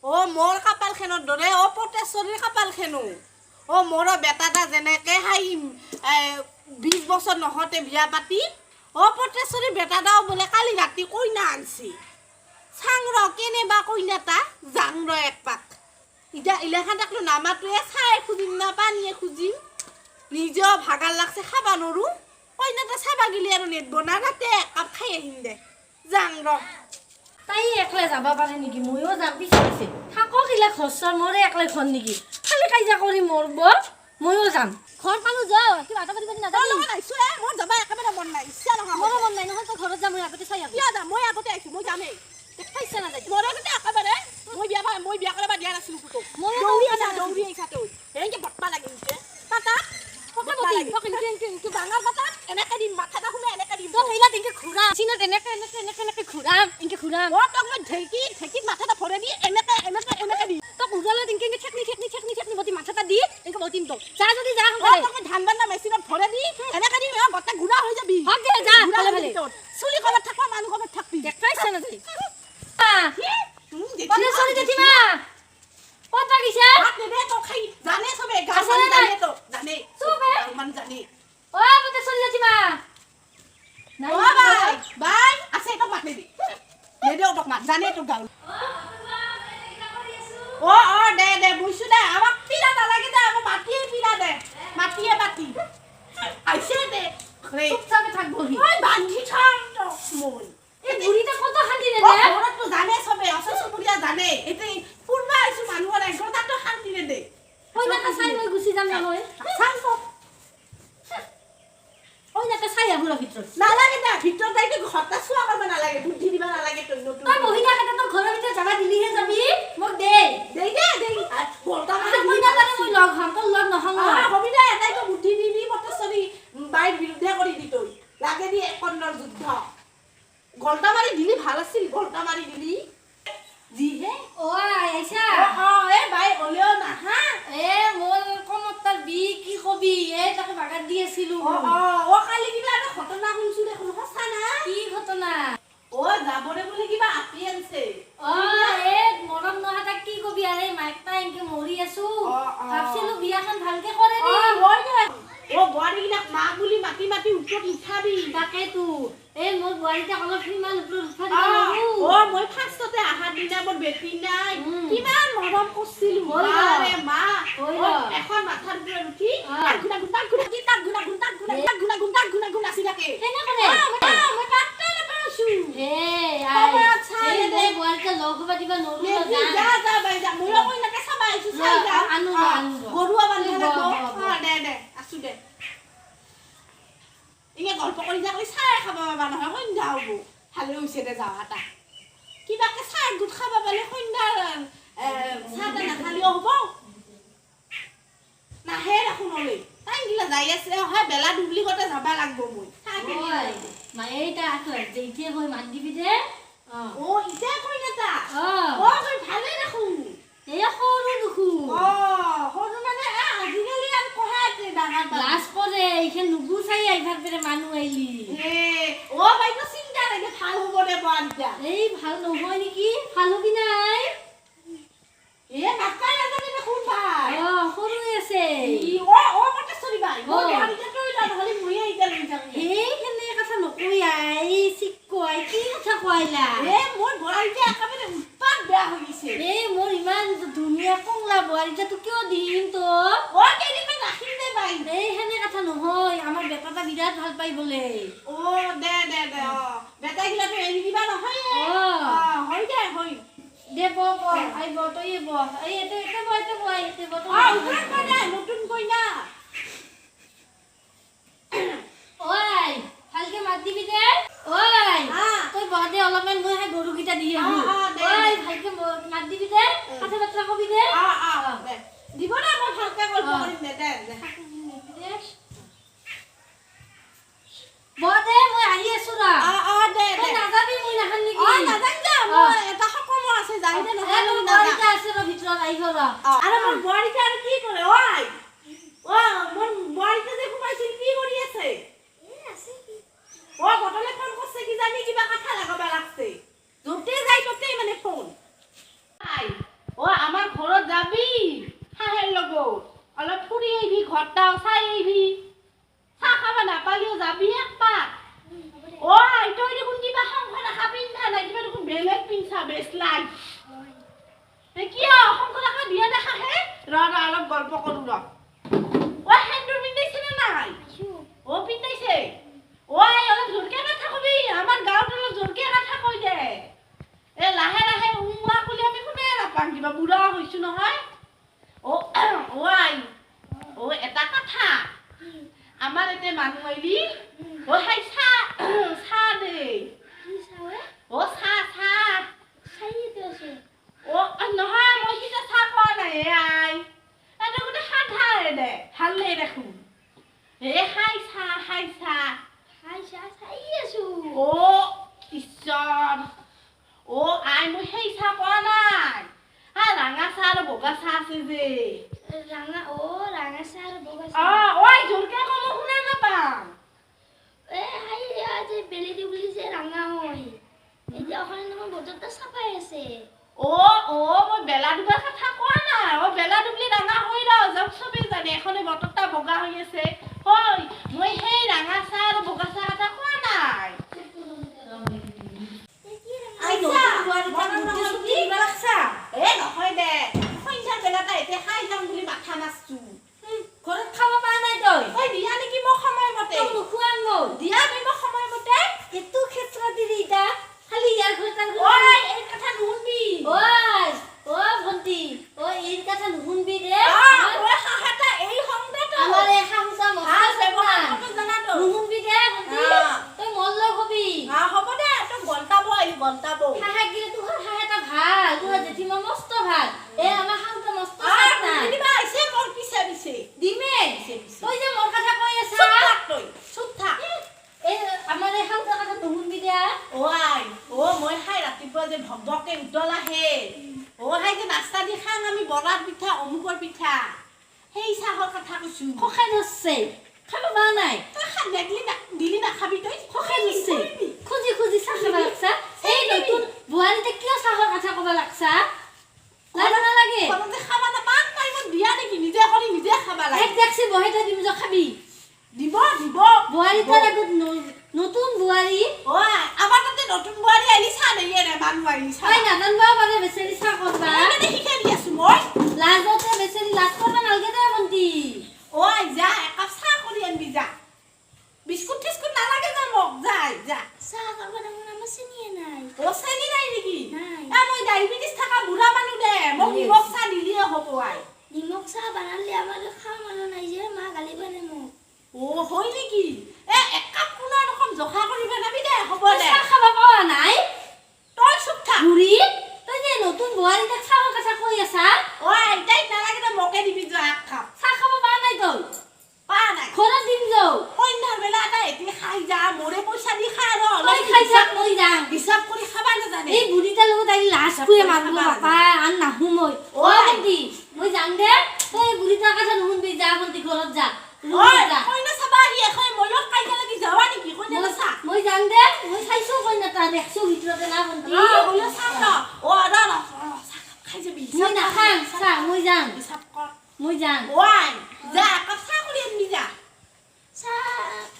ও মোৰ কপাল খেনৰ দৰে ও পটেশ্বৰীৰ কপাল খেনো ও মোৰ বেটাটা যেনেকে হাই 20 বছৰ নহতে বিয়া পাতি ও পটেশ্বৰীৰ বেটাটাও বোলে কালি ৰাতি কইনা আনছি চাংৰ কেনেবা কইনাটা জাংৰ এক পাক ইটা ইলাখান তাকলো নামাটোৱে চাই খুজিম না পানীয়ে খুজিম নিজেও ভাগাৰ লাগছে খাবা নৰো কইনাটা চাবা গিলি আৰু নেটব না ৰাতে একাপ খাই আহিম দে জাংৰ তাই একলে যাবা পারে নেকি মইও যাম পিছে থাকক ইলা খরচর মরে একলে ঘর নেকি খালি কাইজা করি মরব মইও যাম ঘর পালো যাও কি আটা পাতি না যাও লগত আইছো মোৰ যাবা একেবাৰে মন নাই ইচ্ছা নহয় মোৰো মন নাই নহয় তো ঘৰত যাম মই আগতে চাই আহো ইয়া দা মই আগতে আইছো মই যামেই দেখাইছ না যাই মোৰ আগতে একেবাৰে মই বিয়া কৰা দিয়া নাছিলো কুটো মই দৌৰি আইছা তই হেনকে বটপা লাগিছে পাতা পকাই ডাঙৰ পাতা এনেকে দিম মাথাটা খুলে এনেকে দিম তো হেইলা দিনকে খুৰা চিনত এনেকে খুৰাম ইনকে খুৰাম ও তক মই ঢেকিত মাথাটা ভৰে দি এনেকে দি তো খুৰালে দিনকে ঠেকনি মতি মাথাটা দি ইনকে মতিম তো যা যদি যা ও তক মই ধান বান্দা মেচিনত ভৰে দি এনেকে দি গটা গুড়া হৈ যাবি হক দে যা ভালে চুলি কলত থাকবা মানুহ কলত থাকবি দেখাইছ না যাই পটেশ্বৰী জেঠিমা কত লাগিছে হাত দে তো খাই জানে সবে গাছন জানে তো জানে সবে মান জানে ও পটেশ্বৰী জেঠিমা নাই বাই আছে তো মাত দি দে তো মাত জানে তো গাল ও দে বুইছো দে আমাক পিলা নালাগে দে আমাক মাটিয়ে পিলা দে মাটিয়ে মাটি আইছে দে রে চুপচাপে থাকবহি ওই বান্ধি থাম তো মই এই বুড়িটা কত শান্তি রে দে ঘৰত তো জানে সবে অসস বুড়িয়া জানে এতে পূৰ্বা আইছো মানুহৰ একদম তো শান্তি নে দে ওই না চাই মই গুছি যাম না মই চাং তো ওই না চাই আহুৰ ভিতৰত নালাগে দে ভিতৰত যাইতে ঘৰটা চোৱা কৰিব নালাগে বুদ্ধি দিবা নালাগে তই নতুন তই মহিলা কেটা তো ঘৰৰ ভিতৰত জাগা দিলিহে যাবি মোক দে বলতা মই না জানে মই লগ হম তো লগ নহম হবি দে এটাই তো বুদ্ধি দিবি পটেশ্বৰী বাইৰ বিৰুদ্ধে কৰি দি তই লাগে দি একনৰ যুদ্ধ গলটা মাৰি দিলি ভাল আছিল গলটা মাৰি দিলি জিহে ও আইছা এ বাই ওলেও না হা এ মোর কমতার বি কি কবি এ তাকে বাগাত দি আছিলু ও কালি কিবা এটা ঘটনা শুনছো দেখোন সঁচা না কি ঘটনা ও যাবৰে বুলি কিবা আপি আনছে এ মৰম নহাটা কি কবি আৰে মাইকটা ইনকে মৰি আছো ভাবছিলু বিয়াখন ভালকে কৰে নি হয় দে ও বোৱাৰীবিলাক মা বুলি মাটি ওপৰত উঠাবি তাকেতো এ মোৰ বোৱাৰীটা অলপ ইমান ওপৰত উঠা দিব মই ফাৰ্ষ্টতে আহা দিনা মোৰ বেটি নাই কিমান মৰম কৰিছিলো আৰে মা এখন মাথাৰ ওপৰত উঠি গুনা আছিল থাকে কেনেকনে মই কাটতে নাপাইছো দে বোৱাৰীটা লগ হবা দিবা নৰু যা বাই যা মই কই নাকে চাবা আইছো চাই যা আনো গৰুৱা বান্ধা লাগব দে আছো দে ইয়ে গল্প কৰি যা কৰি চাই খাবা বাবা নহয় সন্ধ্যা হ'ব ভালে হৈছে দে যাও আটা কিবাকে চাই গুট খাবা পালে সন্ধ্যা চাহটা নাখালেও হ'ব নাহে দেখোন অলে তাই গিলা যাই আছে হয় বেলা ডুপ্লিকতে যাবা লাগব মই মায়েটা যেইতে হয় মান দিবি দে ইটা কই না তা কই ভালে দেখোন এ সৰু দেখো সৰু মানে আজিকালি আৰু কহাতে ডাঙৰ লাজ কৰে এইখান নুগু চাই আইভাৰ পেৰে মানুহ আইলি বাইকো চিন্তা লাগে ভাল হ'ব দে বানটা এই ভাল নহয় নেকি ভাল হবি নাই নাপাই নাজানে দেখোন ভাই সৰু আছে পটেশ্বৰী বাই গাড়ীতে তৈলা নহলে মই আইতা লৈ যাম এইখানে কথা নকই আই চিকই কি কথা কইলা মোৰ বোৱাৰীটা একেবাৰে উৎপাত বেয়া হৈ গৈছে মোৰ ইমান ধুনীয়া কংলা বোৱাৰীটা তো কিয় দিম তো কেইদিনমান ৰাখিম দে বাই এইখানে কথা নহয় আমাৰ বেটাটা বিৰাট ভাল পাই বলে দে বেটা গিলাটো এৰি দিবা নহয় হয় দে হয় দে ব আইব তই ব এই এতে ব নতুন কইনা ওই ভালকে মাত দিবি দে তই বহদে অলপমান মই গৰুকেইটা দি আহো ভালকে মাত দিবি দে কথা বাৰ্তা কবি দে দিব না মই ভালকে গল্প কৰিম দে বহদে মই আহি আছো ৰা তই নাযাবি মই নাখান নেকি নাজান যা মই এটা সকাম আছে যাই দে নহয় বোৱাৰীটা আছে ৰ ভিতৰত আহিব ৰ আৰু মোৰ বোৱাৰীটা আৰু কি কৰে মোৰ বোৱাৰীটা যে সোমাইছিল কি কৰি আছে বটলে ফোন করছে কি জানি কিবা কথা লাগাবা লাগছে যতে যাই ততে মানে ফোন ঘৰটাও চাই আহিবি চাহ খাব নাপালিও যাবি একপাক ঐ তই দেখোন কিবা সংসাৰ দেখা পিন্ধা নাই কিবা দেখোন বেলেগ পিন্ধা বেচলাই কিয় সংসাৰ দেখা দিয়া দেখা হে ৰ অলপ গল্প কৰো ৰ ঐ সেন্দুৰ পিন্ধাইছে নে নাই পিন্ধাইছে ঐ অলপ জোৰকে কথা কবি আমাৰ গাঁৱত অলপ জোৰকে কথা কৈ দে লাহে লাহে উমা বুলি আমি শুনে নাপাম কিবা বুঢ়া হৈছো নহয় এটা কথা আমাৰ এতে মানুহ আহিলি হাই চাহ দে চাহ নহয় মই সিটা চাহ খোৱা নাই আই এটা গোটেই সাধাৰে দে ভালে দেখোন খাই চাহ ঈশ্বৰ আই মই সেই চাহ খোৱা নাই ৰাঙা চাহ আৰু বগা চাহ আছে যে ৰাঙা চাহ আৰু বগা জোৰকে কম শুনা নাপাম বেলেদি বুলি যে ৰাঙা হয় এতিয়া অসমত বতৰটা চাফাই আছে মই বেলা দুবাৰ কথা কোৱা নাই বেলা দুবলি ৰাঙা হৈ ৰ যাওক চবেই জানে এখনে বতৰটা বগা হৈ আছে হয় মই সেই ৰাঙা চাহ আৰু বগা চাহ কথা কোৱা নাই নহয় দে সন্ধ্যা বেলাটা এতিয়া খাই যাম বুলি মাথা মাৰছো ঘৰত খাব পৰা নাই তই দিয়া নেকি মই সময়মতে নোখোৱাম মই দিয়া নেকি মই সময়মতে এইটো ক্ষেত্ৰত দিলি এতিয়া খালি ইয়াৰ ঘৰত এই কথা নুশুনবি ভন্টি এই কথা নুশুনবি দে এই সংদেটো আমাৰ এই খামচা নুশুনবি দে ভন্টি তই মন লৈ কবি হ'ব দে তই গলতাব হাহাগিলে তোৰ হাহাটা ভাল তোৰ জেঠিমা মস্ত ভাল আমাৰ খামচা মস্ত মোৰ পিছে দিমে তই যে মোৰ কথা কৈ আছা চুপ থাক আমাৰ এই খামচা কথা নুশুনবি দে মই খাই ৰাতিপুৱা যে ভকভকে উতল আহে খাই যে নাস্তা দি খাং আমি বৰাৰ পিঠা অমুকৰ পিঠা সেই চাহৰ কথা কৈছো খখাই ধৰছে খাব পৰা নাই তই দিলি নাখাবি তই খখাই ধৰছে খুজি চাহ খাব লাগছা এই নতুন বোৱাৰীতে কিয় চাহৰ কথা ক'ব লাগছা লাজ নালাগে ঘৰতে খাবা নাপাম তই মোক দিয়া নেকি নিজে কৰি নিজে খাবা লাগে এক দেখছি বহে তই দিম যে খাবি দিব বোৱাৰী তাৰ আগত নতুন বোৱাৰী আমাৰ তাতে নতুন বোৱাৰী আহিলি চাহ দিয়ে নে মানুহ আহিলি চাহ নাজানবাও পাৰে বেচেৰি চাহ কৰবা শিকাই দি আছো মই লাজতে বেচেৰি লাজ কৰবা নালগে দে ভন্টি যা একাপ চাহ কৰি আনবি যা বিস্কুট টিস্কুট নালাগে যা মোক যা চাহ কৰবা দেখোন আমাৰ চেনিয়ে নাই চেনি নাই নেকি নাই মই ডায়েবেটিছ থকা বুঢ়া মানুহ দে মোক নিমখ চাহ দিলিয়ে হ'ব নিমখ চাহ বানালে আমাৰ খাওঁ মানুহ নাই যে মা গালি পাৰে মোক হয় নেকি একাপ কোনো ৰকম জখা কৰি বনাবি দে হ'ব দে চাহ খাব পৰা নাই তই চুপ থাক বুঢ়ী তই যে নতুন বোৱাৰী তাক চাহৰ কথা কৈ আছা তাইক নালাগে দে মোকে দিবি যা এক কাপ চাহ খাব পৰা নাই তই পৰা নাই ঘৰত দিম যাও সন্ধ্যাৰ বেলা এটা এতিয়া খাই যা মোৰে পইচা দি খাই ৰ তই খাই থাক মই যাম হিচাপ কৰি খাবা নাজানে এই বুঢ়ীটাৰ লগত আহি লাজ কৰি মাৰিব নাপায় আন নাহো মই ভন্টি মই যাম দে তই বুঢ়ীটাৰ কথা নুশুনবি যা ভন্টি ঘৰত যা কইনা চাবা আহি এখন মলত কাইটা লাগি যাৱা নেকি কইনা চা মই যাম দে মই চাইছো কইনাটা দেখছো ভিতৰতে না ভন্টি কইনা চা খাই যাবি মই নাখাম চাহ মই যাম হিচাপ কৰ মই যাম যা কাপ চাহ কৰি আনবি যা চাহ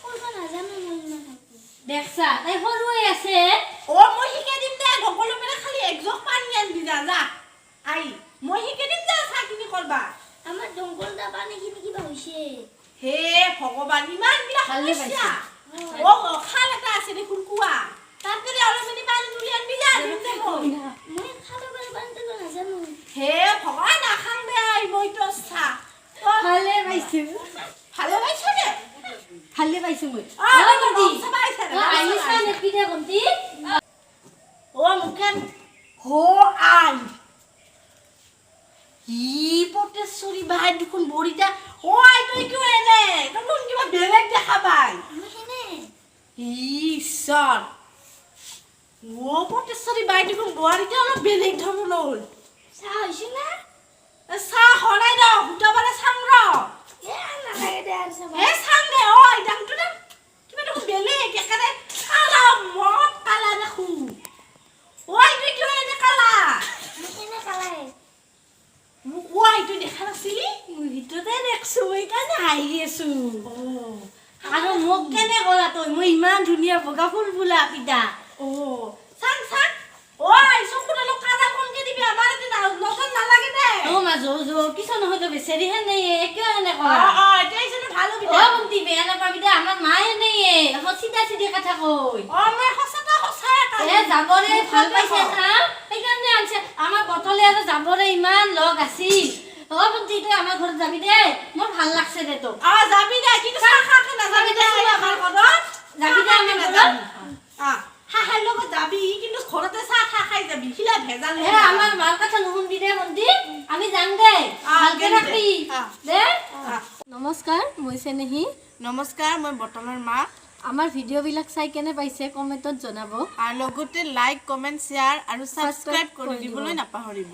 কৰিব নাজানো মই ইমান দেখছা তাই সৰুৱে আছে মই শিকাই দিম দে সকলো মানে খালি একজক পানী আনবি যা আই মই শিকাই দিম দে চাহ কিনি কৰবা আমাৰ দংকল দা পানী কিনি কিবা হৈছে হে ভগৱান ইমান বিলা ভালে পাইছা খাল এটা আছে দেখোন কুয়া তাতে অলপমানি পানী তুলি আনবি যা মই খাব পানীটো নাজানো হে ভগৱান নাখাং দে আই মই তো চাহ ভালে পাইছো দে ভালে পাইছো মই ভন্টি আইলি চাহ নেপি দে ভন্টি মুখেন আই পটেশ্বৰী বাই দেখোন বৰিটা তই কিয় এনে তই কিবা বেলেগ দেখা পাই ঈশ্বৰ পটেশ্বৰী বাই দেখোন বোৱাৰীটা অলপ বেলেগ ধৰণৰ চাহ হৈছে না চাহ হৰাই ৰ সুটাবাৰে চাম ৰ চাম দে দামটো দাম কিবা দেখোন বেলেগ একেবাৰে কালা মদ কালা দেখো তই কিয় এনে কালা এনে কালাই তুই দেখা নাছিলি ভিতৰতে দেখছো এইকাৰণে হাঁহি আছো আৰু মোক কেনে কৰা তই মই ইমান ধুনীয়া বগা ফুল ফুলা পিতা চাং চাং ওই চকুটা লোক কাদা কমকে দিবি আমার দিন নতুন না লাগে দে মা জো কিছু নহয় তো বেচারি হেন নেই কিয় হেনে কৰা এটাই যেন ভালো ও বিদে বন্তি বেয়া নাপাবি দে আমাৰ মায়ে নেই সিধা সিধি কথা কই মই সঁচাটা সঁচাই যাবৰে ভাল পাইছে খাম সেইকাৰণে আনছে আমাৰ বটলে আৰু যাবৰে ইমান লগ আছিল বন্তি তই আমাৰ ঘৰত যাবি দে মোৰ ভাল লাগছে দে তো যাবি দে কিন্তু চাহ খাকে না যাবি দে আমার ঘৰত যাবি দে আমাৰ ঘৰত হাহাৰ লগত যাবি কিন্তু ঘৰতে চাহ খা খাই যাবি খিলা ভেজাল আমাৰ মাৰ কথা নুশুনবি দে বন্তি আমি যাম দে ভালকে ৰাখবি দে নমস্কাৰ মই চেনেহি নমস্কাৰ মই বটলৰ মা আমাৰ ভিডিঅ'বিলাক চাই কেনে পাইছে কমেণ্টত জনাব আৰু লগতে লাইক কমেণ্ট শ্বেয়াৰ আৰু সাবস্ক্ৰাইব কৰি দিবলৈ নাপাহৰিব